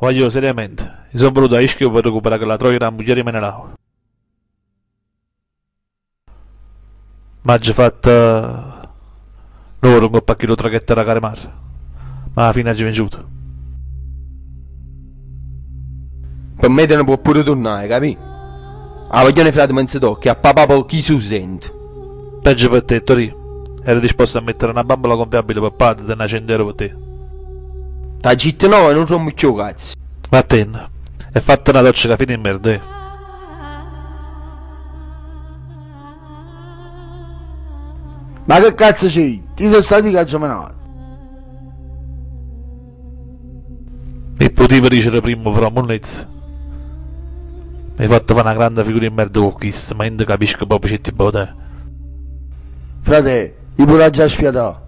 Voglio seriamente. Mi sono voluto a Ischia per recuperare quella troia da moglie me ne lavo. Ma già fatta loro un po' lo traghetto da caremare. Ma alla fine ha già venuto. Per me te ne può pure tornare, capì? Ah, voglio frate mense tocchi, a papà chi si sente. Peggio per te, Tori. Eri disposto a mettere una bambola gonfiabile per padre e una 100 euro per te. Ta gitta no e non rompo più cazzo. Vattene. E fatta una doccia che fine in merda, Ma che cazzo c'è? Ti sono stati cagiomenati. Mi potevo dicere prima, però, monnezza. Mi hai fatto fare una grande figura in merda con questo, ma non capisco proprio c'è tipo te. Frate, i pure già sfiatato.